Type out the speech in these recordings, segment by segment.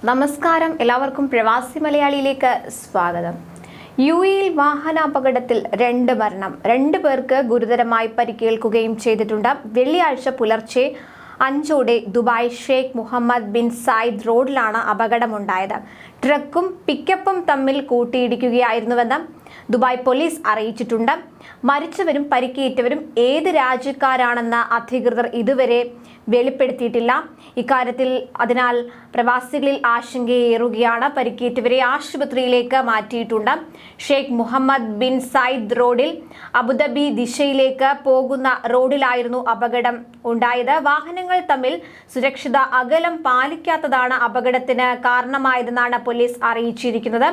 നമസ്കാരം, എല്ലാവർക്കും പ്രവാസി മലയാളിയിലേക്ക് സ്വാഗതം. യുഎഇയിൽ വാഹനാപകടത്തിൽ 2 മരണം, 2 പേർക്ക് ഗുരുതരമായി പരിക്കേൽക്കുകയും ചെയ്തിട്ടുണ്ട്. വെള്ളിയാഴ്ച പുലർച്ചെ 5 Dubai Sheikh Mohammed bin Zayed റോഡിലാണ് അപകടമുണ്ടായത്. ട്രക്കും പിക്കപ്പും തമ്മിൽ കൂട്ടിയിടിക്കുകയായിരുന്നുവെന്ന് ദുബായ് പോലീസ് അറിയിച്ചിട്ടുണ്ട്. മരിച്ചവരും പരിക്കേറ്റവരും ഏത് രാജ്യക്കാരാണെന്ന് അധികൃതർ ഇതുവരെ വെളിപ്പെടുത്തിയിട്ടില്ല. ഇക്കാര്യത്തിൽ അതിനാൽ പ്രവാസികളിൽ ആശങ്കയേറുകയാണ്. പരിക്കേറ്റവരെ ആശുപത്രിയിലേക്ക് മാറ്റിയിട്ടുണ്ട്. ഷെയ്ഖ് മുഹമ്മദ് ബിൻ സായിദ് റോഡിൽ അബുദാബി ദിശയിലേക്ക് പോകുന്ന റോഡിലായിരുന്നു അപകടം ഉണ്ടായത്. വാഹനങ്ങൾ തമ്മിൽ സുരക്ഷിത അകലം പാലിക്കാത്തതാണ് അപകടത്തിന് കാരണമായതെന്നാണ് പോലീസ് അറിയിച്ചിരിക്കുന്നത്.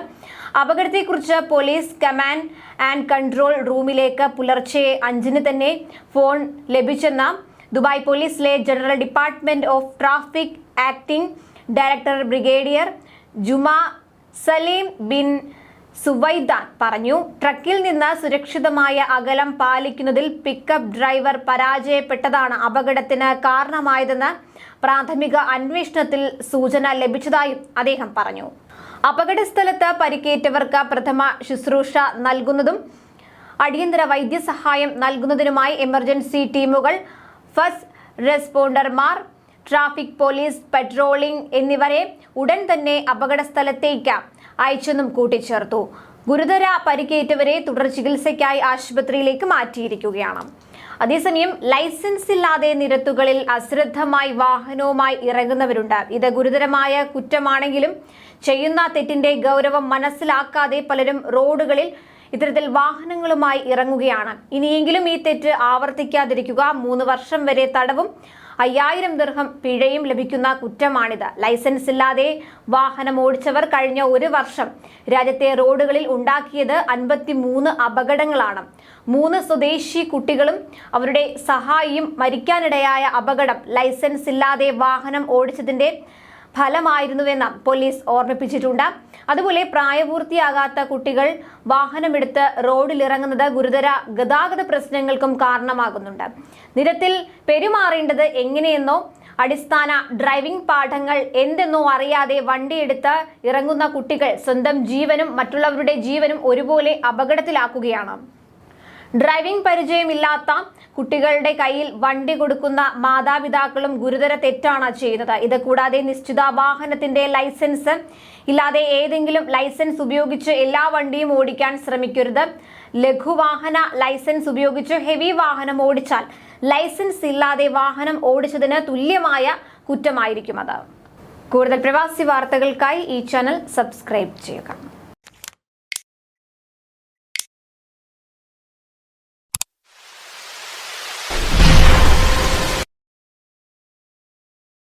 അപകടത്തെക്കുറിച്ച് പോലീസ് കമാൻഡ് ആൻഡ് കൺട്രോൾ റൂമിലേക്ക് പുലർച്ചെ 5 തന്നെ ഫോൺ ലഭിച്ചെന്ന ദുബായ് പോലീസിലെ general department of traffic acting director brigadier Juma Saleem bin Suwaidan പറഞ്ഞു. ട്രക്കിൽ നിന്ന് സുരക്ഷിതമായ അകലം പാലിക്കുന്നതിൽ പിക്കപ്പ് ഡ്രൈവർ പരാജയപ്പെട്ടതാണ് അപകടത്തിന് കാരണമായതെന്ന് പ്രാഥമിക അന്വേഷണത്തിൽ സൂചന ലഭിച്ചതായും അദ്ദേഹം പറഞ്ഞു. അപകട സ്ഥലത്ത് പരിക്കേറ്റവർക്ക് പ്രഥമ ശുശ്രൂഷ നൽകുന്നതും അടിയന്തര വൈദ്യസഹായം നൽകുന്നതിനുമായി എമർജൻസി ടീമുകൾ, ഫസ്റ്റ് റെസ്പോണ്ടർമാർ, ട്രാഫിക് പോലീസ്, പെട്രോളിംഗ് എന്നിവരെ ഉടൻ തന്നെ അപകട സ്ഥലത്തേക്ക് അയച്ചെന്നും കൂട്ടിച്ചേർത്തു. ഗുരുതര പരിക്കേറ്റവരെ തുടർ ചികിത്സയ്ക്കായി ആശുപത്രിയിലേക്ക് മാറ്റിയിരിക്കുകയാണ്. അതേസമയം ലൈസൻസ് ഇല്ലാതെ നിരത്തുകളിൽ അശ്രദ്ധമായി വാഹനവുമായി ഇറങ്ങുന്നവരുണ്ട്. ഇത് ഗുരുതരമായ കുറ്റമാണെങ്കിലും ചെയ്യുന്ന തെറ്റിന്റെ ഗൗരവം മനസ്സിലാക്കാതെ പലരും റോഡുകളിൽ ഇത്തരത്തിൽ വാഹനങ്ങളുമായി ഇറങ്ങുകയാണ്. ഇനിയെങ്കിലും ഈ തെറ്റ് ആവർത്തിക്കാതിരിക്കുക. 3 വർഷം വരെ തടവും 5000 ദിർഹം പിഴയും ലഭിക്കുന്ന കുറ്റമാണിത്. ലൈസൻസ് ഇല്ലാതെ വാഹനം ഓടിച്ചവർ കഴിഞ്ഞ 1 വർഷം രാജ്യത്തെ റോഡുകളിൽ ഉണ്ടാക്കിയത് 53 അപകടങ്ങളാണ്. 3 സ്വദേശി കുട്ടികളും അവരുടെ സഹായിയും മരിക്കാനിടയായ അപകടം ലൈസൻസ് ഇല്ലാതെ വാഹനം ഓടിച്ചതിന്റെ ഫലമായിരുന്നുവെന്ന് പോലീസ് ഓർമ്മിപ്പിച്ചിട്ടുണ്ട്. അതുപോലെ പ്രായപൂർത്തിയാകാത്ത കുട്ടികൾ വാഹനമെടുത്ത് റോഡിലിറങ്ങുന്നത് ഗുരുതര ഗതാഗത പ്രശ്നങ്ങൾക്കും കാരണമാകുന്നുണ്ട്. നിരത്തിൽ പെരുമാറേണ്ടത് എങ്ങനെയെന്നോ അടിസ്ഥാന ഡ്രൈവിംഗ് പാഠങ്ങൾ എന്തെന്നോ അറിയാതെ വണ്ടിയെടുത്ത് ഇറങ്ങുന്ന കുട്ടികൾ സ്വന്തം ജീവനും മറ്റുള്ളവരുടെ ജീവനും ഒരുപോലെ അപകടത്തിലാക്കുകയാണ്. ഡ്രൈവിംഗ് പരിചയമില്ലാത്ത കുട്ടികളുടെ കയ്യിൽ വണ്ടി കൊടുക്കുന്ന മാതാപിതാക്കളും ഗുരുതര തെറ്റാണ് ചെയ്യുന്നത്. ഇത് കൂടാതെ നിശ്ചിത വാഹനത്തിന്റെ ലൈസൻസ് ഇല്ലാതെ ഏതെങ്കിലും ലൈസൻസ് ഉപയോഗിച്ച് എല്ലാ വണ്ടിയും ഓടിക്കാൻ ശ്രമിക്കരുത്. ലഘുവാഹന ലൈസൻസ് ഉപയോഗിച്ച് ഹെവി വാഹനം ഓടിച്ചാൽ ലൈസൻസ് ഇല്ലാതെ വാഹനം ഓടിച്ചതിന് തുല്യമായ കുറ്റമായിരിക്കും അത്. കൂടുതൽ പ്രവാസി വാർത്തകൾക്കായി ഈ ചാനൽ സബ്സ്ക്രൈബ് ചെയ്യുക.